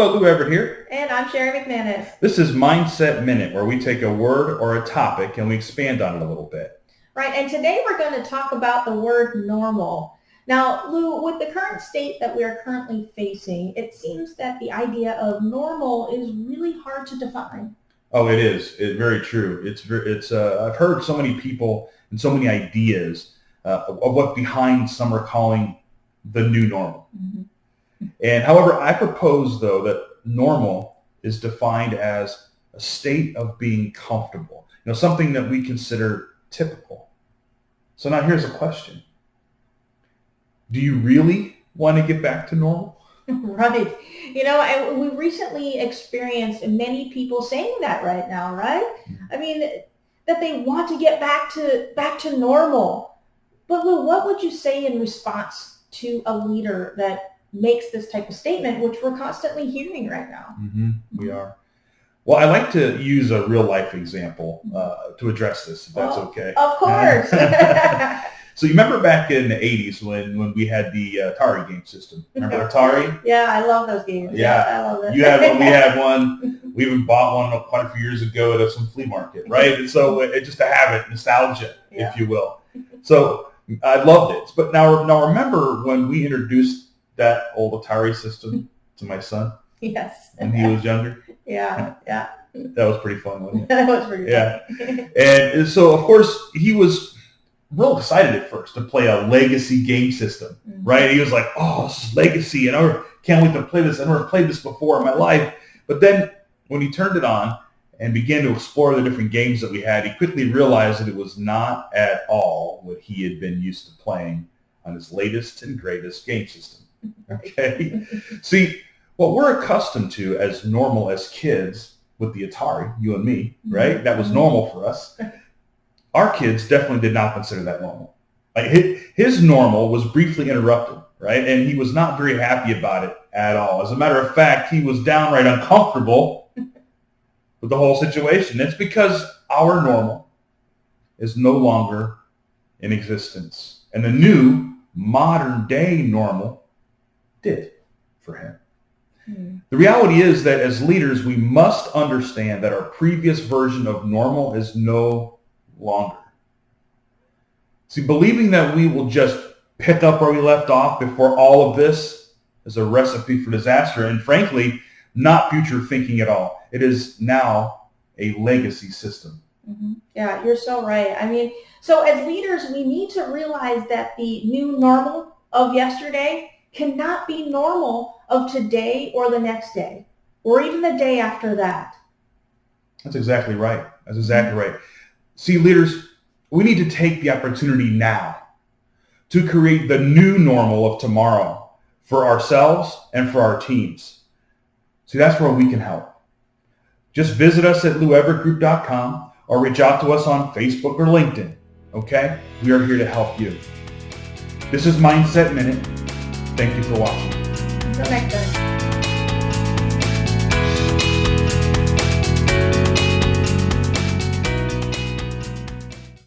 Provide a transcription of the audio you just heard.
Hello, Lou Everett here. And I'm Sherry McManus. This is Mindset Minute, where we take a word or a topic and we expand on it a little bit. Right, and today we're going to talk about the word normal. Now, Lou, with the current state that we are currently facing, it seems that the idea of normal is really hard to define. Oh, it is. It's very true. I've heard so many people and so many ideas of what behind some are calling the new normal. Mm-hmm. And however, I propose, though, that normal is defined as a state of being comfortable, something that we consider typical. So now here's a question. Do you really want to get back to normal? Right. And we recently experienced many people saying that right now, right? I mean, that they want to get back to normal. But Lou, what would you say in response to a leader that makes this type of statement, which we're constantly hearing right now? Mm-hmm. We are. Well, I like to use a real life example to address this, if that's okay. Of course. So you remember back in the 80s when we had the Atari game system? Remember Atari? Yeah, I love those games. Yeah, I love it. You had one, we had one. We even bought one quite a few years ago at some flea market, right? And so it just to have it, nostalgia, if you will. So I loved it. But now remember when we introduced that old Atari system to my son? Yes. When he was younger? Yeah. That was pretty fun, wasn't it? That was pretty fun. And so, of course, he was real excited at first to play a legacy game system, right? He was like, oh, this is legacy, and I can't wait to play this. I've never played this before in my life. But then when he turned it on and began to explore the different games that we had, he quickly realized that it was not at all what he had been used to playing on his latest and greatest game system. Okay? See, what we're accustomed to as normal as kids with the Atari, you and me, right? That was normal for us. Our kids definitely did not consider that normal. Like his normal was briefly interrupted, right? And he was not very happy about it at all. As a matter of fact, he was downright uncomfortable with the whole situation. It's because our normal is no longer in existence. And the new modern day normal did for him. The reality is that as leaders, we must understand that our previous version of normal is no longer. See, believing that we will just pick up where we left off before all of this is a recipe for disaster, and frankly, not future thinking at all. It is now a legacy system. Mm-hmm. Yeah, you're so right. I mean, so as leaders, we need to realize that the new normal of yesterday cannot be normal of today or the next day, or even the day after that. That's exactly right. See, leaders, we need to take the opportunity now to create the new normal of tomorrow for ourselves and for our teams. See, that's where we can help. Just visit us at loueverettgroup.com or reach out to us on Facebook or LinkedIn, okay? We are here to help you. This is Mindset Minute. Thank you for watching. Until next time.